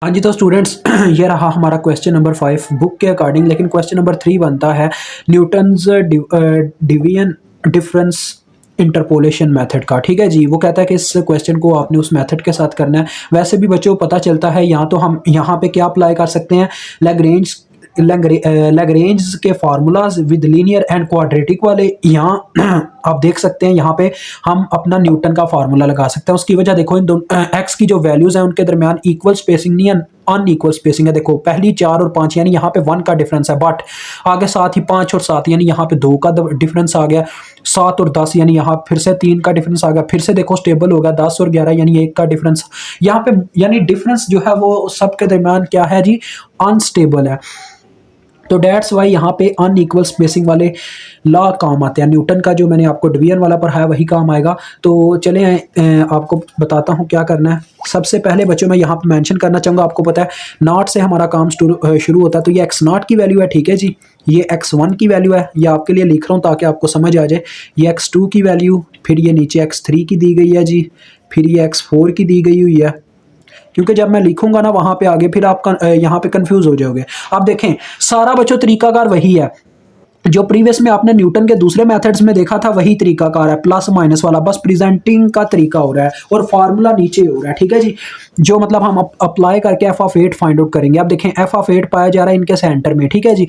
हाँ जी, तो स्टूडेंट्स ये रहा हमारा क्वेश्चन नंबर 5 बुक के अकॉर्डिंग। लेकिन क्वेश्चन नंबर 3 बनता है Newton's division difference interpolation method का। ठीक है जी, वो कहता है कि इस क्वेश्चन को आपने उस मेथड के साथ करना है। वैसे भी बच्चों को पता चलता है, यहाँ तो हम यहाँ पे क्या अप्लाई कर सकते हैं, लैग्रेंज लैग्रेंज के formulas with linear and quadratic वाले। यहाँ आप देख सकते हैं, यहाँ पे हम अपना न्यूटन का फार्मूला लगा सकते हैं। उसकी वजह देखो, इन दोनों एक्स की जो वैल्यूज हैं उनके दरमियान इक्वल स्पेसिंग नहीं है, अनइक्वल स्पेसिंग है। देखो पहली 4 और 5 यानी यहाँ पे 1 का डिफरेंस है, बट आगे साथ ही 5 और 7 यानी यहाँ पे 2 का डिफरेंस आ गया। 7 और 10 यानी यहाँ फिर से 3 का डिफरेंस आ गया। फिर से देखो स्टेबल हो गया 10 और 11 यानी 1 का डिफरेंस यहाँ पे, यानी डिफरेंस जो है वो सबके दरमियान क्या है जी, अनस्टेबल है। तो डेट्स वाई यहाँ पे अनइक्वल स्पेसिंग वाले लॉ काम आते हैं। न्यूटन का जो मैंने आपको डिवीजन वाला पढ़ाया वही काम आएगा। तो चले आपको बताता हूँ क्या करना है। सबसे पहले बच्चों मैं यहाँ पे मेंशन करना चाहूँगा, आपको पता है नॉट से हमारा काम शुरू होता है। तो ये एक्स नॉट की वैल्यू है, ठीक है जी। ये x1 की वैल्यू है, ये आपके लिए लिख रहा हूँ ताकि आपको समझ आ जाए। ये x2 की वैल्यू, फिर ये नीचे x3 की दी गई है जी, फिर ये x4 की दी गई हुई है। क्योंकि जब मैं लिखूंगा ना वहां पे आगे, फिर आप यहाँ पे कंफ्यूज हो जाओगे। आप देखें सारा बच्चों तरीकाकार वही है जो प्रीवियस में आपने न्यूटन के दूसरे मेथड्स में देखा था, वही तरीकाकार है, प्लस माइनस वाला, बस प्रेजेंटिंग का तरीका हो रहा है और फार्मूला नीचे हो रहा है। ठीक है जी, जो मतलब हम अप्लाई करके एफ ऑफ 8 फाइंड आउट करेंगे। अब देखें एफ ऑफ 8 पाया जा रहा है इनके सेंटर में। ठीक है जी,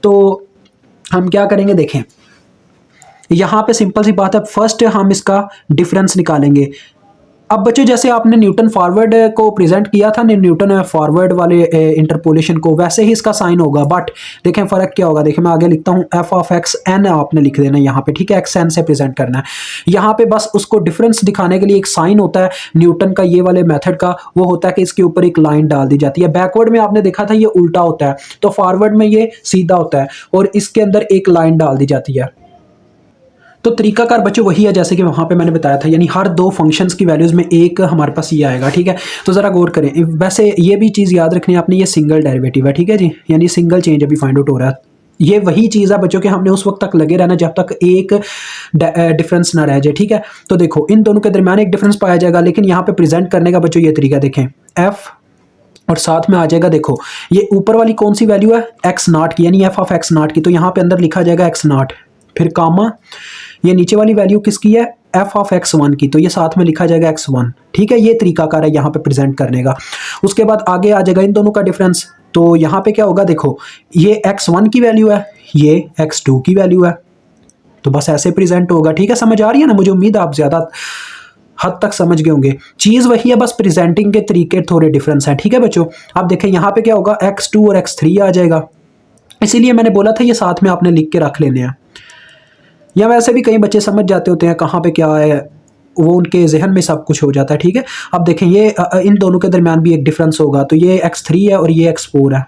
तो हम क्या करेंगे, देखें यहाँ पे सिंपल सी बात है, फर्स्ट हम इसका डिफरेंस निकालेंगे। अब बच्चों जैसे आपने न्यूटन फॉरवर्ड को प्रेजेंट किया था, न्यूटन फॉरवर्ड वाले इंटरपोलेशन को, वैसे ही इसका साइन होगा। बट देखें फ़र्क क्या होगा, देखें मैं आगे लिखता हूँ एफ ऑफ एक्स एन आपने लिख देना यहाँ पे। ठीक है, एक्स एन से प्रेजेंट करना है। यहाँ पे बस उसको डिफरेंस दिखाने के लिए एक साइन होता है न्यूटन का, ये वाले मेथड का वो होता है कि इसके ऊपर एक लाइन डाल दी जाती है। बैकवर्ड में आपने देखा था ये उल्टा होता है, तो फॉरवर्ड में ये सीधा होता है और इसके अंदर एक लाइन डाल दी जाती है। तो तरीकाकार बच्चों वही है जैसे कि वहाँ पे मैंने बताया था, यानी हर दो फंक्शंस की वैल्यूज़ में एक हमारे पास ये आएगा। ठीक है, तो ज़रा गौर करें। वैसे ये भी चीज़ याद रखनी है आपने, ये सिंगल डेरिवेटिव है। ठीक है जी, यानी सिंगल चेंज अभी फाइंड आउट हो रहा है। ये वही चीज़ है बच्चों के, हमने उस वक्त तक लगे रहना जब तक एक डिफरेंस ना रह जाए। ठीक है, तो देखो इन दोनों के दरमियान एक डिफरेंस पाया जाएगा, लेकिन यहाँ पे प्रेजेंट करने का बच्चों ये तरीका देखें, एफ और साथ में आ जाएगा, देखो ये ऊपर वाली कौन सी वैल्यू है, एक्स नॉट की, यानी एफ ऑफ एक्स नॉट की। तो यहाँ पे अंदर लिखा जाएगा एक्स नॉट, फिर कामा, ये नीचे वाली वैल्यू किसकी है, एफ ऑफ एक्स वन की, तो ये साथ में लिखा जाएगा एक्स वन। ठीक है, ये तरीकाकार है यहाँ पे प्रेजेंट करने का। उसके बाद आगे आ जाएगा इन दोनों का डिफरेंस। तो यहाँ पे क्या होगा, देखो ये एक्स वन की वैल्यू है, ये एक्स टू की वैल्यू है, तो बस ऐसे प्रेजेंट होगा। ठीक है, समझ आ रही है ना, मुझे उम्मीद आप ज्यादा हद तक समझ गए होंगे। चीज वही है, बस प्रेजेंटिंग के तरीके थोड़े डिफरेंस है। ठीक है बच्चों, आप देखें यहाँ पे क्या होगा, एक्स टू और एक्स थ्री आ जाएगा। इसीलिए मैंने बोला था ये साथ में आपने लिख के रख लेने हैं, या वैसे भी कई बच्चे समझ जाते होते हैं कहाँ पे क्या है, वो उनके जहन में सब कुछ हो जाता है। ठीक है, अब देखें ये इन दोनों के दरमियान भी एक डिफरेंस होगा, तो ये x3 है और ये x4 है,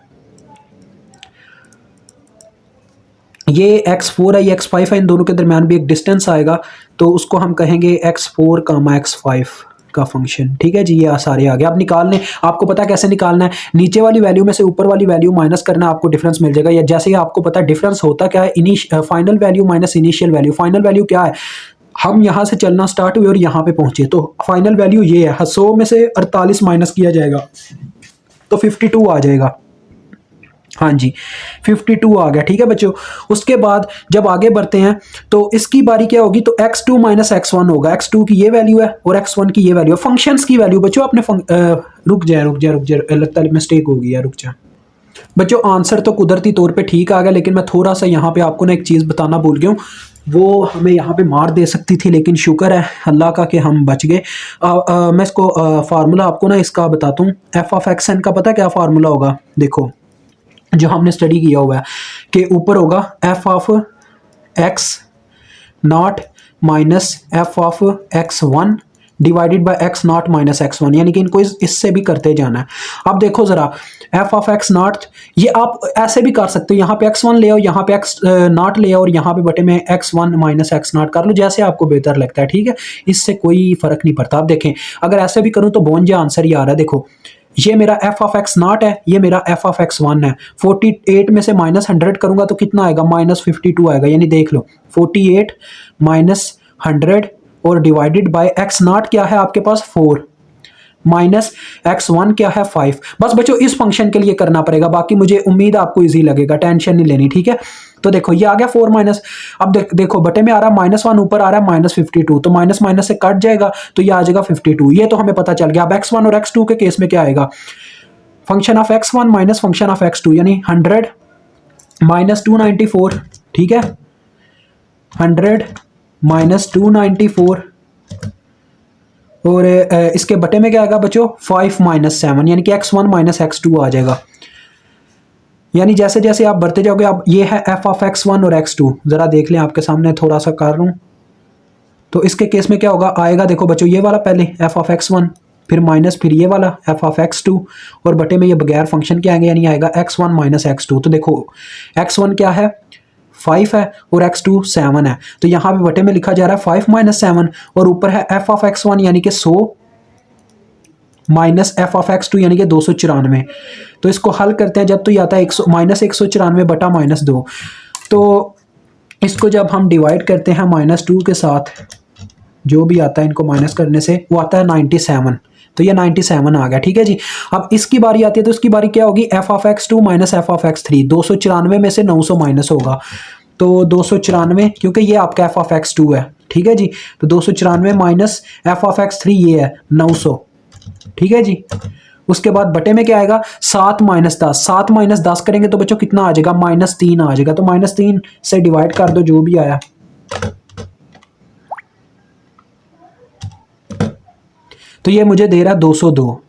ये x4 है, ये x5 है, इन दोनों के दरमियान भी एक डिस्टेंस आएगा, तो उसको हम कहेंगे x4 कामा x5 का फंक्शन। ठीक है जी, ये सारे आ गए। अब निकालने, आपको पता है कैसे निकालना है, नीचे वाली वैल्यू में से ऊपर वाली वैल्यू माइनस करना, आपको डिफरेंस मिल जाएगा। या जैसे ही आपको पता है डिफरेंस होता क्या है, final value minus initial value. Final value क्या है, हम यहाँ से चलना स्टार्ट हुए और यहाँ पे पहुंचे, तो फाइनल वैल्यू ये है, 100 में से 48 माइनस किया जाएगा तो 52 आ जाएगा। हाँ जी, 52 आ गया। ठीक है बच्चों, उसके बाद जब आगे बढ़ते हैं तो इसकी बारी क्या होगी, तो x2 माइनस x1 होगा। x2 की ये वैल्यू है और x1 की ये वैल्यू है। फंक्शंस की वैल्यू बच्चों आपने रुक जाए, लगता है मिस्टेक हो गई है, रुक जा बच्चों। आंसर तो कुदरती तौर पे ठीक आ गया, लेकिन मैं थोड़ा सा यहाँ पे आपको ना एक चीज़ बताना भूल गया हूँ, वो हमें यहाँ पे मार दे सकती थी, लेकिन शुक्र है अल्लाह का कि हम बच गए। मैं इसको फार्मूला आपको ना इसका बताता हूँ। एफ ऑफ एक्स एन का पता क्या फार्मूला होगा, देखो जो हमने स्टडी किया हुआ है कि ऊपर होगा F of x not minus F of x one divided by x not minus x one, यानी कि इनको इससे भी करते जाना है। अब देखो जरा एफ ऑफ एक्स नॉट, ये आप ऐसे भी कर सकते हो, यहाँ पे एक्स वन ले आओ, यहाँ पे एक्स नॉट ले आओ और यहाँ पे बटे में x one minus x not कर लो, जैसे आपको बेहतर लगता है। ठीक है, इससे कोई फर्क नहीं पड़ता। आप देखें अगर ऐसे भी करूँ तो बोन आंसर ही आ रहा है। देखो ये मेरा एफ ऑफ एक्स नॉट है, ये मेरा एफ ऑफ एक्स वन है। 48 में से माइनस 100 करूंगा तो कितना आएगा, माइनस 52 आएगा। यानी देख लो 48 माइनस 100 और डिवाइडेड बाय एक्स नॉट क्या है आपके पास 4, माइनस x1 क्या है 5। बस बच्चों इस फंक्शन के लिए करना पड़ेगा, बाकी मुझे उम्मीद आपको इजी लगेगा, टेंशन नहीं लेनी, ठीक है। तो देखो ये आ गया 4 माइनस, अब देखो बटे में आ रहा है -1, ऊपर आ रहा है -52, तो माइनस माइनस से कट जाएगा तो ये आ जाएगा 52, ये तो हमें पता चल गया। अब x1 और x2 के केस में क्या आएगा, function of x1 minus function of x2, यानी 100 माइनस 294, ठीक है, 100 माइनस 294, और इसके बटे में क्या आएगा बच्चों 5 माइनस 7, यानी कि x1 माइनस x2 आ जाएगा। यानी जैसे जैसे आप बढ़ते जाओगे, अब ये है f ऑफ x1 और x2, जरा देख लें, आपके सामने थोड़ा सा कर लूँ। तो इसके केस में क्या होगा, आएगा देखो बच्चों ये वाला पहले f ऑफ x1, फिर माइनस, फिर ये वाला f ऑफ x2, और बटे में ये बगैर फंक्शन के आएंगे, यानी आएगा x1 माइनस x2। तो देखो x1 क्या है 5 है और x2 7 है, तो यहाँ पे बटे में लिखा जा रहा है 5 माइनस 7, और ऊपर है f ऑफ x1 यानी कि 100 माइनस f ऑफ x2 यानी कि 294। तो इसको हल करते हैं जब, तो ये आता है माइनस 194 बटा -2। तो इसको जब हम डिवाइड करते हैं -2 के साथ, जो भी आता है इनको माइनस करने से, वो आता है 97। तो ये 97 आ गया, ठीक है जी। अब इसकी बारी आती है, तो इसकी बारी क्या होगी, f of x2 minus f of x3, 294 में से 900 माइनस होगा, तो 294, क्योंकि ये आपका f ऑफ x2 है, ठीक है जी। तो 294 माइनस f ऑफ x3 ये है 900, ठीक है जी। उसके बाद बटे में क्या आएगा 7 माइनस 10, 7 माइनस 10 करेंगे तो बच्चों कितना आ जाएगा, -3 आ जाएगा। तो -3 से डिवाइड कर दो जो भी आया, तो ये मुझे दे रहा है 202,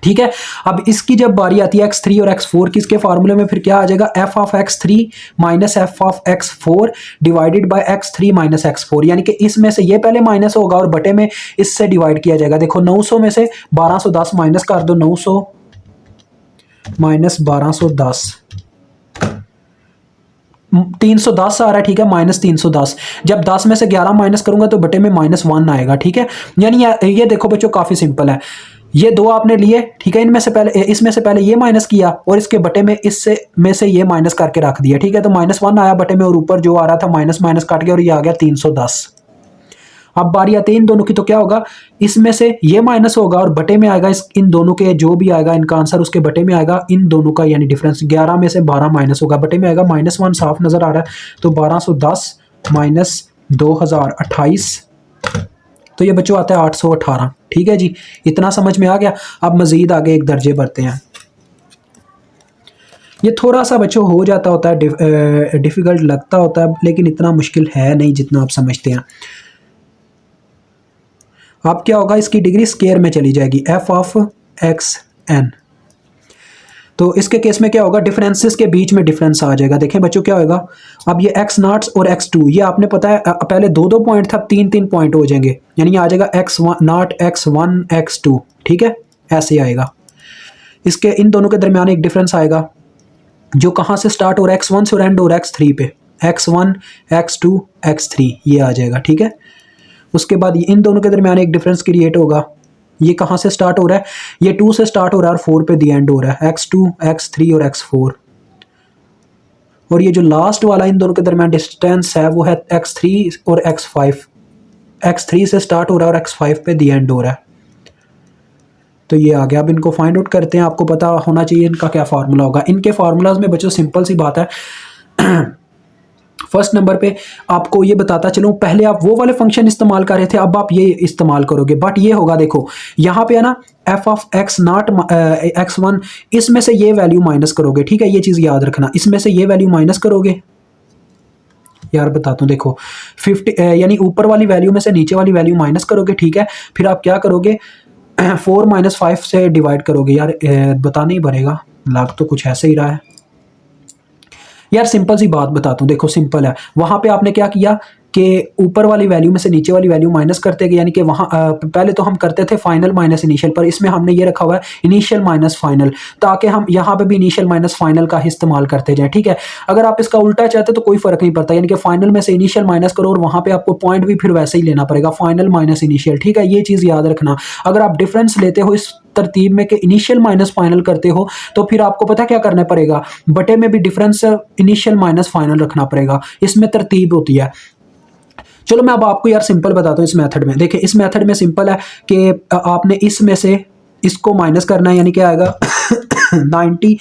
ठीक है। अब इसकी जब बारी आती है x3 और x4 की, इसके फार्मूले में फिर क्या आ जाएगा, f of x3 minus f of x4 divided by x3 minus x4, यानी कि इसमें से ये पहले माइनस होगा और बटे में इससे डिवाइड किया जाएगा। देखो 900 में से 1210 माइनस कर दो, 900 माइनस 1210, 310 आ रहा है, ठीक है, -310। जब 10 में से 11 माइनस करूंगा तो बटे में -1 आएगा, ठीक है। यानी ये देखो बच्चों काफी सिंपल है, ये दो आपने लिए, ठीक है, इनमें से पहले, इसमें से पहले ये माइनस किया और इसके बटे में इससे में से ये माइनस करके रख दिया, ठीक है। तो -1 आया बटे में, और ऊपर जो आ रहा था माइनस माइनस काट गया और ये आ गया 310। अब बारी आती है इन दोनों की, तो क्या होगा, इसमें से ये माइनस होगा और बटे में आएगा इन दोनों के, जो भी आएगा इनका आंसर उसके बटे में आएगा इन दोनों का, यानी डिफरेंस 11 में से 12 माइनस होगा, बटे में आएगा -1, साफ नजर आ रहा है। तो 1210 माइनस 2028, तो ये बच्चों आता है 818, ठीक है जी। इतना समझ में आ गया। अब मजीद आगे एक दर्जे बढ़ते हैं। ये थोड़ा सा बच्चों हो जाता होता है, डिफिकल्ट लगता होता है, लेकिन इतना मुश्किल है नहीं जितना आप समझते हैं। अब क्या होगा, इसकी डिग्री स्केयर में चली जाएगी, f ऑफ xn। तो इसके केस में क्या होगा, डिफरेंसेस के बीच में डिफरेंस आ जाएगा। देखें बच्चों क्या होगा, अब ये x0 और x2, ये आपने पता है पहले 2 पॉइंट था, 3 पॉइंट हो जाएंगे, यानी आ जाएगा x0 x1 x2, ठीक है, ऐसे आएगा। इसके इन दोनों के दरमियान एक डिफरेंस आएगा जो कहाँ से स्टार्ट हो रहा है, x1 से और एंड हो रहा है x3 पे, x1 x2 x3 ये आ जाएगा, ठीक है। उसके बाद इन दोनों के दरमियान एक डिफरेंस क्रिएट होगा, ये कहाँ से स्टार्ट हो रहा है, ये 2 से स्टार्ट हो रहा है और 4 पे दी एंड हो रहा है, x2 x3 और x4। और ये जो लास्ट वाला इन दोनों के दरमियान डिस्टेंस है वो है x3 और x5, x3 से स्टार्ट हो रहा है और x5 पे दी एंड हो रहा है। तो ये आ गया। अब इनको फाइंड आउट करते हैं, आपको पता होना चाहिए इनका क्या फार्मूला होगा। इनके फार्मूलाज में बच्चों सिंपल सी बात है, फर्स्ट नंबर पे आपको ये बताता चलूं, पहले आप वो वाले फंक्शन इस्तेमाल कर रहे थे, अब आप ये इस्तेमाल करोगे, बट ये होगा, देखो यहाँ पे है ना f ऑफ x0 x1, इसमें से ये वैल्यू माइनस करोगे, ठीक है, ये चीज़ याद रखना, इसमें से ये वैल्यू माइनस करोगे। यार बताता हूँ, देखो 50 यानी ऊपर वाली वैल्यू में से नीचे वाली वैल्यू माइनस करोगे, ठीक है। फिर आप क्या करोगे, 4 - 5 से डिवाइड करोगे। यार बताना ही पड़ेगा, लग तो कुछ ऐसे ही रहा है। यार सिंपल सी बात बताता हूँ, देखो सिंपल है, वहां पे आपने क्या किया कि ऊपर वाली वैल्यू में से नीचे वाली वैल्यू माइनस करते गए, यानी कि वहाँ पहले तो हम करते थे फाइनल माइनस इनिशियल, पर इसमें हमने ये रखा हुआ है इनिशियल माइनस फाइनल, ताकि हम यहाँ पे भी इनिशियल माइनस फाइनल का ही इस्तेमाल करते जाएं, ठीक है। अगर आप इसका उल्टा चाहते तो कोई फर्क नहीं पड़ता, यानी कि फाइनल में से इनिशियल माइनस करो और वहाँ पे आपको पॉइंट भी फिर वैसे ही लेना पड़ेगा, फाइनल माइनस इनिशियल, ठीक है, ये चीज़ याद रखना। अगर आप डिफरेंस लेते हो इस तरतीब में कि इनिशियल माइनस फाइनल करते हो, तो फिर आपको पता क्या करना पड़ेगा, बटे में भी डिफरेंस इनिशियल माइनस फाइनल रखना पड़ेगा, इसमें तरतीब होती है। चलो मैं अब आपको यार सिंपल बताता हूँ इस मेथड में। देखिए इस मेथड में सिंपल है कि आपने इसमें से इसको माइनस करना है, यानी क्या आएगा 90,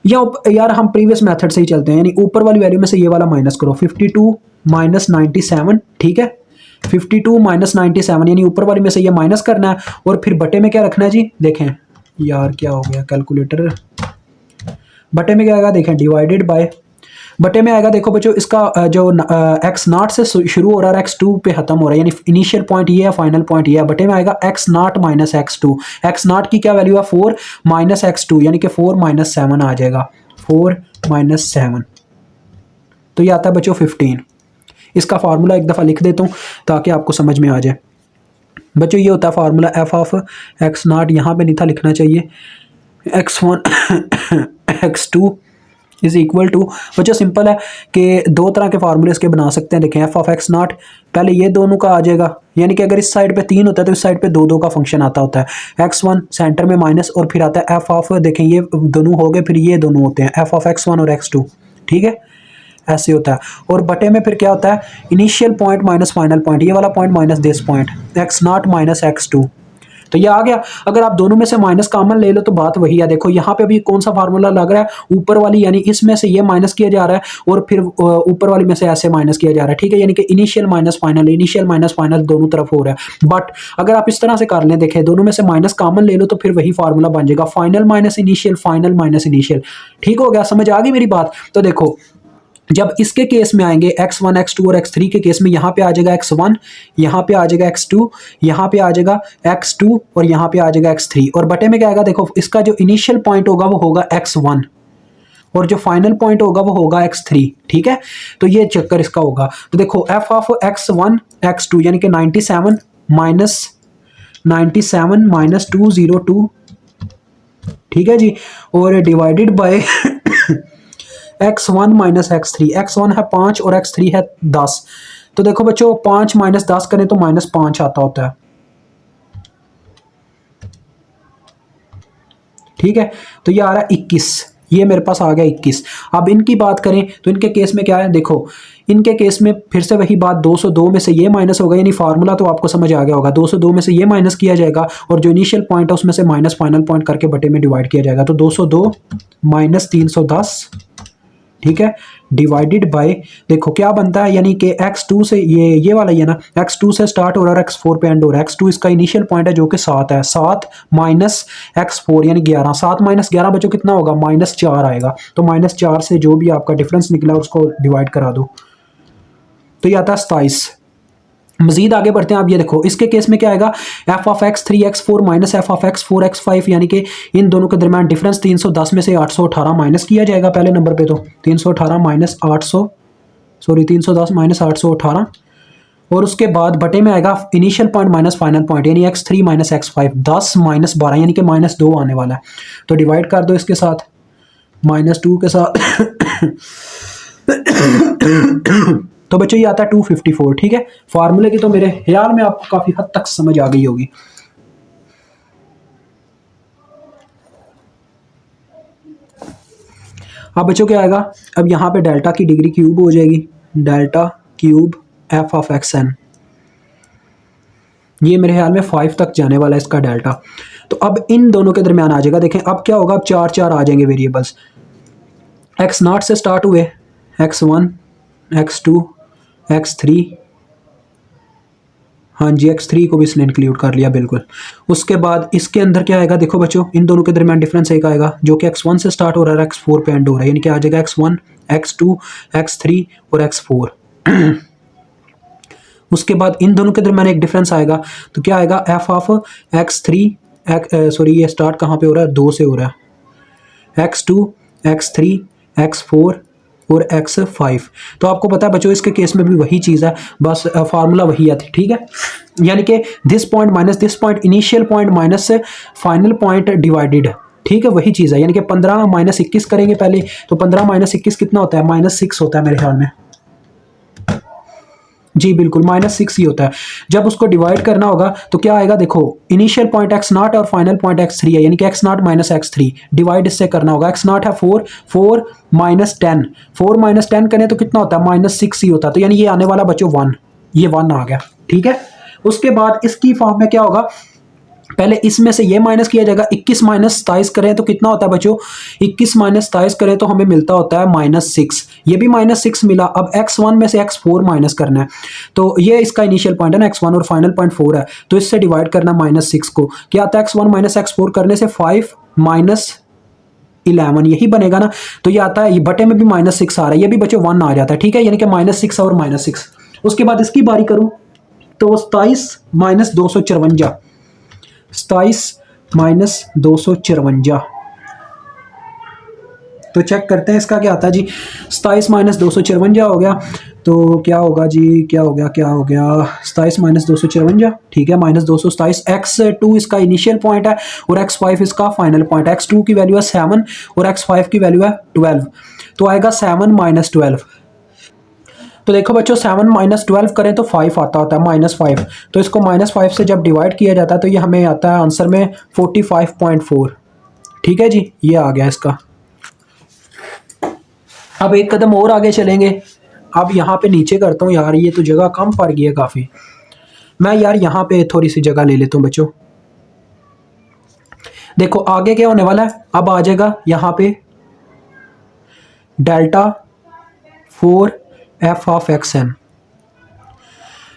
या यार हम प्रीवियस मेथड से ही चलते हैं, यानी ऊपर वाली वैल्यू में से ये वाला माइनस करो, 52 माइनस 97, ठीक है, 52 माइनस 97 यानी ऊपर वाली में से ये माइनस करना है, और फिर बटे में क्या रखना है जी, देखें यार क्या हो गया कैलकुलेटर, बटे में क्या आएगा देखें, डिवाइडेड बाय, बटे में आएगा देखो बच्चों इसका जो एक्स नाट से शुरू हो रहा है एक्स टू पे खत्म हो रहा है, यानी इनिशियल पॉइंट ये है, फाइनल पॉइंट ये है, बटे में आएगा x naught minus x two, x naught की क्या वैल्यू है 4 माइनस एक्स टू, यानी कि 4 माइनस 7 आ जाएगा, 4 माइनस 7, तो ये आता है बच्चों 15। इसका फार्मूला एक दफ़ा लिख देता हूँ ताकि आपको समझ में आ जाए। बच्चों ये होता है formula f of x naught, यहाँ पे नहीं था लिखना चाहिए, x1 x2 is equal to, बच्चों सिंपल है कि दो तरह के फार्मूले इसके बना सकते हैं। देखें एफ ऑफ एक्स नाट, पहले ये दोनों का आ जाएगा, यानी कि अगर इस साइड पे 3 होता है तो इस साइड पे 2 का फंक्शन आता होता है, x1 सेंटर में माइनस, और फिर आता है एफ ऑफ, देखें ये दोनों हो गए, फिर ये दोनों होते हैं एफ ऑफ x1 और x2, ठीक है, ऐसे होता है। और बटे में फिर क्या होता है, initial point minus final point, ये वाला point minus this point, x naught minus x2, तो ये आ गया। अगर आप दोनों में से माइनस कॉमन ले लो तो बात वही है। देखो यहाँ पे अभी कौन सा फार्मूला लग रहा है, ऊपर वाली यानी इसमें से ये माइनस किया जा रहा है और फिर ऊपर वाली में से ऐसे माइनस किया जा रहा है, ठीक है, यानी कि इनिशियल माइनस फाइनल दोनों तरफ हो रहा है। बट अगर आप इस तरह से कर लें, देखें दोनों में से माइनस कॉमन ले लो तो फिर वही फार्मूला बन जाएगा, फाइनल माइनस इनिशियल, ठीक हो गया, समझ आ गई मेरी बात। तो देखो जब इसके केस में आएंगे x1 x2 और x3 के केस में, यहाँ पे आ जाएगा x1, यहाँ पे आ जाएगा x2, यहाँ पे आ जाएगा x2 और यहाँ पे आ जाएगा x3, और बटे में क्या आएगा, देखो इसका जो इनिशियल पॉइंट होगा वो होगा x1 और जो फाइनल पॉइंट होगा वो होगा x3, ठीक है, तो ये चक्कर इसका होगा। तो देखो f ऑफ x1 x2 यानी कि 97 माइनस 202, ठीक है जी, और divided by x1 minus x3, x1 है 5 और x3 है 10, तो देखो बच्चों 5 माइनस 10 करें तो -5 आता होता है, ठीक है, तो ये आ रहा है 21, ये मेरे पास आ गया 21। अब इनकी बात करें तो इनके केस में क्या है, देखो इनके केस में फिर से वही बात, 202 में से ये माइनस होगा, यानी फार्मूला तो आपको समझ आ गया होगा, 202 में से ये माइनस किया जाएगा और जो इनिशियल पॉइंट है उसमें से माइनस फाइनल पॉइंट करके बटे में डिवाइड किया जाएगा, तो 202 माइनस 310, ठीक है, डिवाइडेड बाय, देखो क्या बनता है, यानी कि x2 से ये वाला ही है ना, x2 से स्टार्ट हो रहा है x4 पे एंड हो रहा है, x2 इसका इनिशियल पॉइंट है जो कि 7 है, 7 माइनस x4 यानी 11, 7 माइनस 11 बच्चों कितना होगा, -4 आएगा, तो -4 से जो भी आपका डिफरेंस निकला उसको डिवाइड करा दो, तो ये आता है 27। मजीद आगे बढ़ते हैं। आप ये देखो इसके केस में क्या आएगा, F of x3 x4 minus F of x4 x5, यानी कि इन दोनों के दरमियान डिफरेंस 310 में से 818 माइनस किया जाएगा पहले नंबर पे, तो 318 माइनस 310 माइनस 818, और उसके बाद बटे में आएगा initial point minus final point, यानी x3 माइनस x5, 10 माइनस 12 यानी कि -2 आने वाला है, तो डिवाइड कर दो इसके साथ -2 के साथ तो बच्चों ये आता है 254, ठीक है। फार्मूले की तो मेरे ख्याल में आपको काफी हद तक समझ आ गई होगी। अब बच्चों क्या आएगा, अब यहाँ पे डेल्टा की डिग्री क्यूब हो जाएगी, delta cube f of x n, ये मेरे ख्याल में 5 तक जाने वाला है इसका डेल्टा। तो अब इन दोनों के दरमियान आ जाएगा, देखें अब क्या होगा, अब 4 आ जाएंगे वेरिएबल्स, एक्स नॉट से स्टार्ट हुए, x1 x2 x3, हाँ जी x3 को भी इसने इंक्लूड कर लिया बिल्कुल। उसके बाद इसके अंदर क्या आएगा, देखो बच्चों इन दोनों के दरमियान डिफरेंस एक आएगा जो कि x1 से स्टार्ट हो रहा है x4 पे एंड हो रहा है, यानी कि आ जाएगा x1 x2 x3 और x4 उसके बाद इन दोनों के दरमियान एक डिफरेंस आएगा, तो क्या आएगा, एफ ऑफ x3 सॉरी ये स्टार्ट कहाँ पे हो रहा है, 2 से हो रहा है, x2 x3 x4 और x5। तो आपको पता है बच्चों इसके केस में भी वही चीज़ है, बस फार्मूला वही है, ठीक है, यानी कि this point minus this point, initial point minus final point divided, ठीक है, वही चीज़ है, यानी कि 15 माइनस 21 करेंगे पहले, तो 15 माइनस 21 कितना होता है, -6 होता है मेरे ख्याल में, जी बिल्कुल -6 ही होता है। जब उसको डिवाइड करना होगा तो क्या आएगा, देखो इनिशियल पॉइंट x0 और फाइनल पॉइंट x3 है, यानी कि x0 माइनस x3 डिवाइड इससे करना होगा, x0 है 4 माइनस 10 करें तो कितना होता है, -6 ही होता है, तो यानी ये आने वाला बच्चों 1, ये 1 आ गया, ठीक है। उसके बाद इसकी फॉर्म में क्या होगा, पहले इसमें से ये माइनस किया जाएगा, 21 माइनस 27 करें तो कितना होता है बच्चों, 21 माइनस 27 करें तो हमें मिलता होता है -6, ये भी -6 मिला। अब x1 में से x4 माइनस करना है, तो ये इसका इनिशियल पॉइंट है ना x1 और फाइनल पॉइंट 4 है, तो इससे डिवाइड करना -6 को, क्या आता है x1 माइनस x4 करने से 5 माइनस 11 यही बनेगा ना, तो ये आता है, ये बटे में भी -6 आ रहा है, ये भी बच्चों 1 आ जाता है, ठीक है, यानी कि -6 और -6। उसके बाद इसकी बारी करूं तो 27 माइनस 254, 27 माइनस 254, तो चेक करते हैं इसका क्या आता है जी। 27 माइनस 254 हो गया, तो क्या होगा जी, क्या हो गया, 27 माइनस 254, ठीक है, -227। x2 इसका इनिशियल पॉइंट है और x5 इसका फाइनल पॉइंट है। x2 की वैल्यू है 7 और x5 की वैल्यू है 12, तो आएगा 7 माइनस 12। तो देखो बच्चों 7 माइनस 12 करें तो 5 आता होता है, -5, तो इसको -5 से जब डिवाइड किया जाता है तो ये हमें आता है आंसर में 45.4, ठीक है जी, ये आ गया इसका। अब एक कदम और आगे चलेंगे, अब यहाँ पे नीचे करता हूँ यार, ये तो जगह कम पड़ गई है काफ़ी, मैं यार यहाँ पे थोड़ी सी जगह ले लेता हूँ बच्चों। देखो आगे क्या होने वाला है, अब आ जाएगा यहाँ पे डेल्टा 4 f ऑफ xn,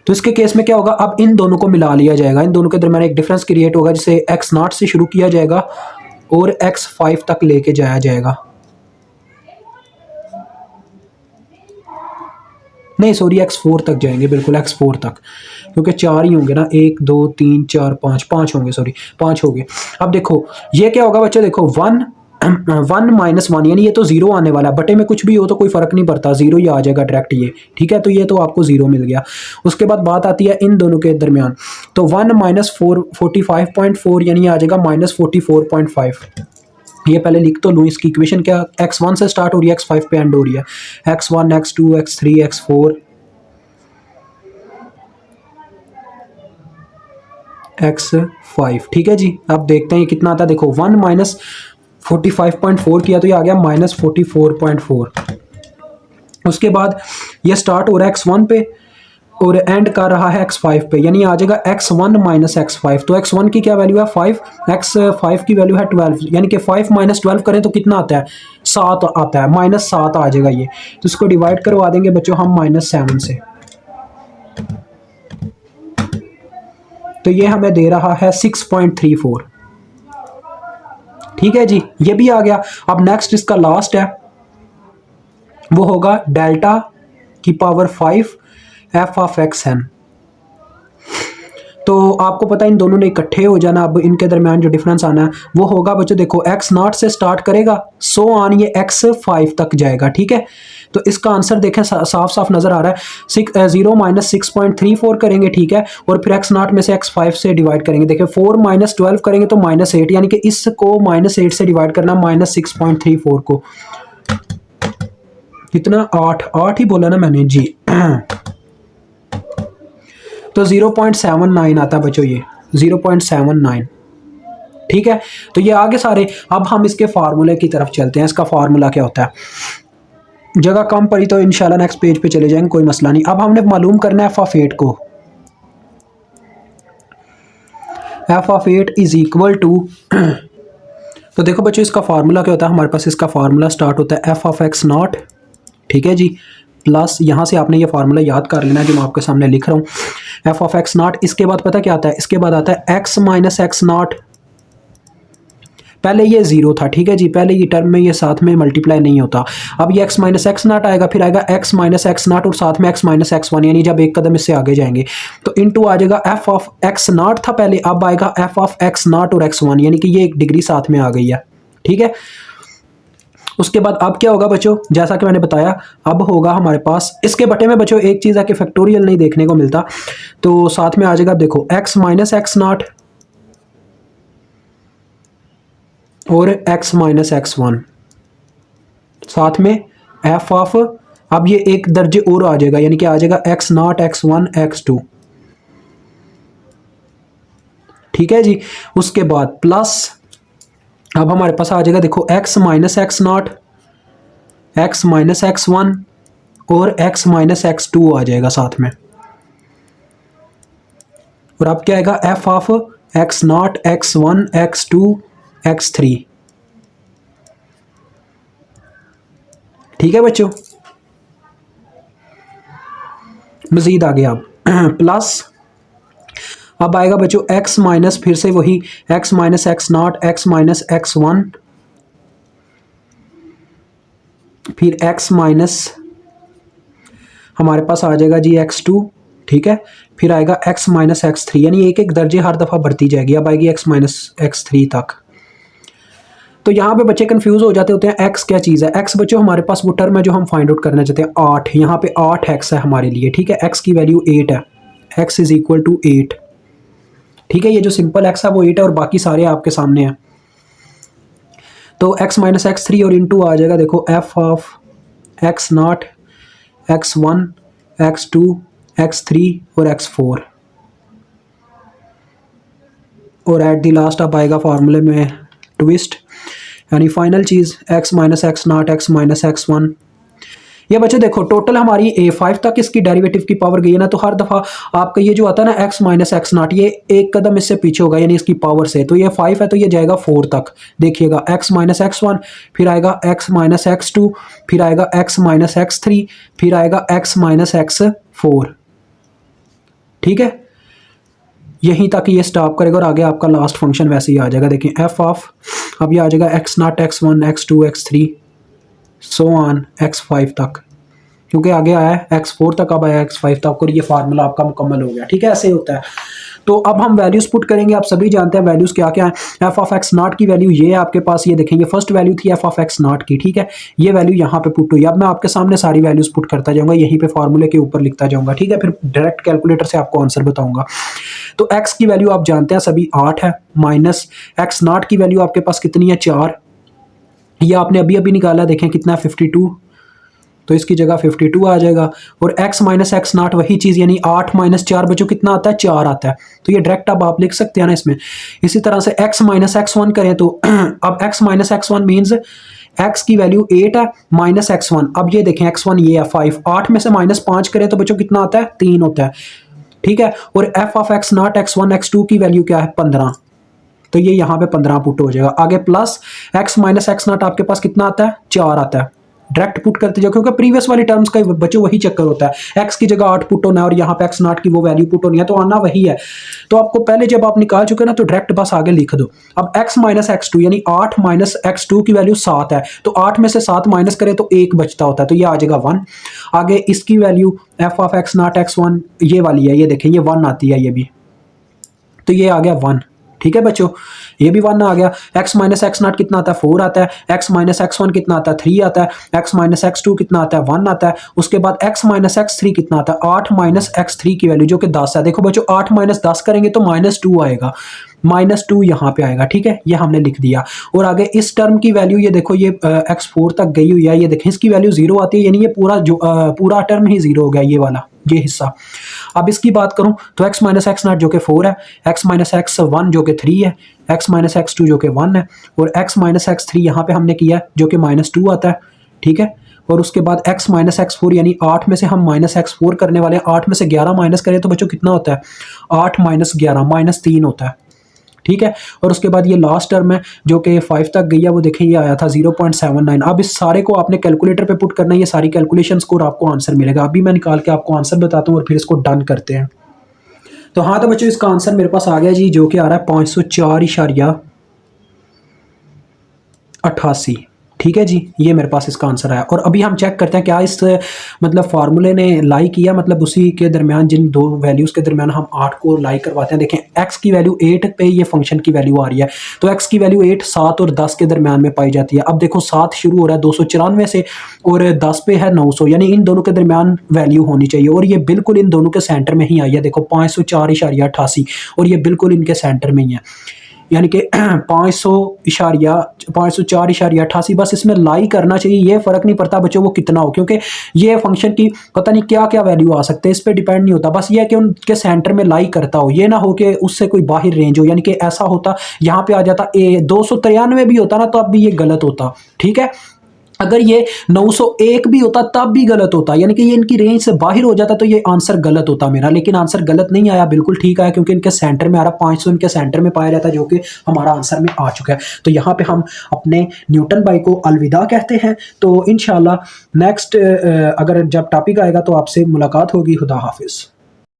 तो इसके केस में क्या होगा, अब इन दोनों को मिला लिया जाएगा, इन दोनों के दरमियान एक डिफरेंस क्रिएट होगा जिसे x0 से शुरू किया जाएगा और x5 तक लेके जाया जाएगा, नहीं सॉरी x4 तक जाएंगे, बिल्कुल x4 तक, क्योंकि 4 ही होंगे ना, 1 2 3 4 5 5 होंगे, सॉरी 5 हो गए। अब देखो ये क्या होगा बच्चों, देखो 1 1 माइनस 1 यानी ये तो 0 आने वाला है, बटे में कुछ भी हो तो कोई फर्क नहीं पड़ता, 0 ही आ जाएगा डायरेक्ट ये, ठीक है, तो ये तो आपको 0 मिल गया। उसके बाद बात आती है इन दोनों के दरमियान, तो 1 माइनस 45.4 यानी आ जाएगा -44.5, ये पहले लिख तो लूँ, इसकी इक्वेशन क्या x1 से स्टार्ट हो रही है, x5 पे एंड हो रही है, x1 x2 x3 x4 x5, ठीक है जी। अब देखते हैं कितना आता है, देखो 1 माइनस 45.4 किया तो ये आ गया -44.4। उसके बाद ये स्टार्ट हो रहा है x1 पे और एंड कर रहा है x5 पे, यानी आ जाएगा x1 माइनस x5, तो x1 की क्या वैल्यू है 5, x5 की वैल्यू है 12, यानी कि 5 माइनस 12 करें तो कितना आता है, 7 आता है, -7 आ जाएगा ये, तो इसको डिवाइड करवा देंगे बच्चों हम -7 से, तो ये हमें दे रहा है 6.34, ठीक है जी, ये भी आ गया। अब नेक्स्ट इसका लास्ट है, वो होगा डेल्टा की पावर 5 f ऑफ xn, तो आपको पता है इन दोनों ने इकट्ठे हो जाना, अब इनके दरमियान जो डिफरेंस आना है वो होगा बच्चों, देखो x0 से स्टार्ट करेगा, सो ऑन ये x5 तक जाएगा, ठीक है, तो इसका आंसर देखें साफ साफ नजर आ रहा है, 0 माइनस 6.34 करेंगे, ठीक है, और फिर x0 में से x5 से डिवाइड करेंगे, देखिए 4 माइनस 12 करेंगे तो -8, यानी कि इसको -8 से डिवाइड करना, -6.34 को, कितना 8 ही बोला ना मैंने जी तो 0.79 आता है बच्चों, ये 0.79, ठीक है, तो ये आगे सारे। अब हम इसके फार्मूले की तरफ चलते हैं, इसका फार्मूला क्या होता है, जगह कम पड़ी तो इंशाल्लाह नेक्स्ट पेज पे चले जाएंगे, कोई मसला नहीं। अब हमने मालूम करना है f ऑफ 8 को, f of 8 is equal to तो देखो बच्चों इसका फार्मूला क्या होता है, हमारे पास इसका फार्मूला स्टार्ट होता है f ऑफ x0, ठीक है जी, प्लस यहाँ से आपने ये फार्मूला याद कर लेना है जो मैं आपके सामने लिख रहा हूँ, f ऑफ x0, इसके बाद पता क्या आता है, इसके बाद आता है x माइनस x0, पहले ये 0 था, ठीक है जी, पहले ये टर्म में ये साथ में मल्टीप्लाई नहीं होता, अब ये x माइनस x0 आएगा, फिर आएगा x माइनस x0 और साथ में x माइनस x1, यानी जब एक कदम इससे आगे जाएंगे तो इनटू आ जाएगा f ऑफ x0 था पहले, अब आएगा f ऑफ x0 और x1, यानी कि ये एक डिग्री साथ में आ गई है, ठीक है। उसके बाद अब क्या होगा बच्चों, जैसा कि मैंने बताया, अब होगा हमारे पास इसके बटे में बच्चों एक चीज़ है कि फैक्टोरियल नहीं देखने को मिलता, तो साथ में आ जाएगा, देखो x माइनस x0 और x माइनस x1, साथ में f ऑफ, अब ये एक दर्जे और आ जाएगा, यानी कि आ जाएगा x0 x1 x2, ठीक है जी। उसके बाद प्लस अब हमारे पास आ जाएगा, देखो x minus x0, x minus x1 और x माइनस x2 आ जाएगा साथ में, और अब क्या आएगा F of x0 x1 x2 x3। ठीक है बच्चों, मजीद आगे आप प्लस अब आएगा बच्चों x माइनस फिर से वही x minus x0 x minus x1 फिर x माइनस हमारे पास आ जाएगा जी x2। ठीक है, फिर आएगा x माइनस x3, यानी एक एक दर्जे हर दफ़ा बढ़ती जाएगी। अब आएगी x माइनस x3 तक। तो यहाँ पे बच्चे कंफ्यूज हो जाते होते हैं x क्या चीज़ है। x बच्चों हमारे पास वो टर्म है जो हम फाइंड आउट करना चाहते हैं 8, यहाँ पे 8x है हमारे लिए। ठीक है, x की वैल्यू 8 है, x इज इक्वल टू 8। ठीक है, ये जो सिंपल x है वो 8 है और बाकी सारे आपके सामने हैं। तो x माइनस x3 और इनटू आ जाएगा देखो f of x0 x1 x2 x3 और x4 और एट द लास्ट अब आएगा फार्मूले में ट्विस्ट, यानी फाइनल चीज़ x minus x0 x minus x1। ये बच्चे देखो टोटल हमारी a5 तक इसकी डेरिवेटिव की पावर गई है ना, तो हर दफ़ा आपका ये जो आता है ना x माइनस x0 ये एक कदम इससे पीछे होगा, यानी इसकी पावर से। तो ये 5 है तो ये जाएगा 4 तक। देखिएगा x माइनस x1, फिर आएगा x माइनस x2, फिर आएगा x माइनस x3, फिर आएगा x माइनस x4। ठीक है, यहीं तक ये स्टॉप करेगा और आगे आपका लास्ट फंक्शन वैसे ही आ जाएगा। देखिए f ऑफ अब ये आ जाएगा x0 x1 x2 x3 so on x5 तक, क्योंकि आगे आया है x4 तक, अब आया x5 तक और ये फार्मूला आपका मुकम्मल हो गया। ठीक है, ऐसे होता है। तो अब हम वैल्यूज पुट करेंगे। आप सभी जानते हैं वैल्यूज क्या क्या है। f ऑफ x0 की वैल्यू ये है आपके पास, ये देखेंगे फर्स्ट वैल्यू थी f ऑफ x0 की। ठीक है, ये वैल्यू यहाँ पे पुट हुई। अब मैं आपके सामने सारी वैल्यूज पुट करता जाऊंगा, यहीं पे फार्मूले के ऊपर लिखता जाऊंगा। ठीक है, फिर डायरेक्ट कैलकुलेटर से आपको आंसर बताऊंगा। तो x की वैल्यू आप जानते हैं सभी 8 है, माइनस x0 की वैल्यू आपके पास कितनी है 4, ये आपने अभी अभी निकाला, देखें कितना है 52, तो इसकी जगह 52 आ जाएगा। और x माइनस x0 वही चीज़, यानी 8 माइनस 4 बच्चों कितना आता है 4 आता है। तो ये डायरेक्ट अब आप लिख सकते हैं ना इसमें। इसी तरह से x माइनस x1 करें तो अब x minus x1 means x की वैल्यू 8 है माइनस x1। अब ये देखें x1 ये है 5, 8 में से माइनस 5 करें तो बच्चों कितना आता है 3 होता है। ठीक है, और f of x0 x1 x2 की वैल्यू क्या है 15, तो ये यहाँ पे 15 पुट हो जाएगा। आगे प्लस x माइनस x0 आपके पास कितना आता है 4 आता है। डायरेक्ट पुट करते जाओ, क्योंकि प्रीवियस वाली टर्म्स का बच्चों वही चक्कर होता है। x की जगह 8 पुट होना है और यहाँ पे x0 की वो वैल्यू पुट होनी है, तो आना वही है। तो आपको पहले जब आप निकाल चुके ना तो डायरेक्ट बस आगे लिख दो। अब x माइनस x2 यानी 8 माइनस x2 की वैल्यू 7 है, तो 8 में से 7 माइनस करें तो 1 बचता होता है, तो ये आ जाएगा 1। आगे इसकी value f of x0 x1 ये वाली है, ये देखें ये 1 आती है ये भी, तो ये आ गया 1। ठीक है बच्चों, ये भी 1 आ गया। x माइनस x0 कितना आता है 4 आता है, x माइनस x1 कितना आता है 3 आता है, x माइनस x2 कितना आता है 1 आता है। उसके बाद x माइनस x3 कितना आता है 8 माइनस x3 की वैल्यू जो कि 10 है। देखो बच्चों 8 माइनस 10 करेंगे तो -2 आएगा, -2 यहाँ पे आएगा। ठीक है, ये हमने लिख दिया। और आगे इस टर्म की वैल्यू ये देखो ये x4 तक गई हुई है, ये देखें इसकी वैल्यू 0 आती है, यानी ये पूरा जो पूरा टर्म ही 0 हो गया ये वाला ये हिस्सा। अब इसकी बात करूं तो x माइनस x0 जो कि 4 है, x माइनस x1 जो कि 3 है, x माइनस x2 जो कि 1 है, और x माइनस x3 यहाँ पे हमने किया जो कि -2 आता है। ठीक है, और उसके बाद x माइनस x4 यानी 8 में से हम माइनस x4 करने वाले हैं, 8 में से 11 माइनस करें तो बच्चों कितना होता है 8 माइनस 11 -3 होता है। ठीक है, और उसके बाद ये लास्ट टर्म है जो कि 5 तक गई है, वो देखें ये आया था 0.79। अब इस सारे को आपने कैलकुलेटर पे पुट करना है, ये सारी कैलकुलेशंस को, और आपको आंसर मिलेगा। अभी मैं निकाल के आपको आंसर बताता हूँ और फिर इसको डन करते हैं। तो हाँ, तो बच्चों इसका आंसर मेरे पास आ गया जी, जो कि आ रहा है 504.88। ठीक है जी, ये मेरे पास इसका आंसर आया। और अभी हम चेक करते हैं क्या इस मतलब फार्मूले ने लाई किया, मतलब उसी के दरमियान जिन दो वैल्यूज़ के दरमियान हम 8 को लाई करवाते हैं। देखें x की वैल्यू 8 पे ये फंक्शन की वैल्यू आ रही है, तो x की वैल्यू 8 7 और 10 के दरमियान में पाई जाती है। अब देखो 7 शुरू हो रहा है 294 से और 10 पे है 900, यानी इन दोनों के दरमियान वैल्यू होनी चाहिए, और ये बिल्कुल इन दोनों के सेंटर में ही आई है। देखो 504.88 और ये बिल्कुल इनके सेंटर में ही है, यानी कि 504.88 बस इसमें लाई करना चाहिए। ये फ़र्क नहीं पड़ता बच्चों वो कितना हो, क्योंकि ये फंक्शन की पता नहीं क्या क्या वैल्यू आ सकते हैं, इस पर डिपेंड नहीं होता। बस ये है कि उनके सेंटर में लाई करता हो, ये ना हो कि उससे कोई बाहर रेंज हो, यानी कि ऐसा होता यहाँ पे आ जाता 293 भी होता ना तो अब भी ये गलत होता। ठीक है, अगर ये 901 भी होता तब भी गलत होता, यानी कि ये इनकी रेंज से बाहर हो जाता तो ये आंसर गलत होता मेरा, लेकिन आंसर गलत नहीं आया, बिल्कुल ठीक आया, क्योंकि इनके सेंटर में आ रहा, 500 इनके सेंटर में पाया जाता है, जो कि हमारा आंसर में आ चुका है। तो यहाँ पे हम अपने न्यूटन भाई को अलविदा कहते हैं। तो इंशाल्लाह नेक्स्ट अगर जब टॉपिक आएगा तो आपसे मुलाकात होगी। खुदा हाफिज़।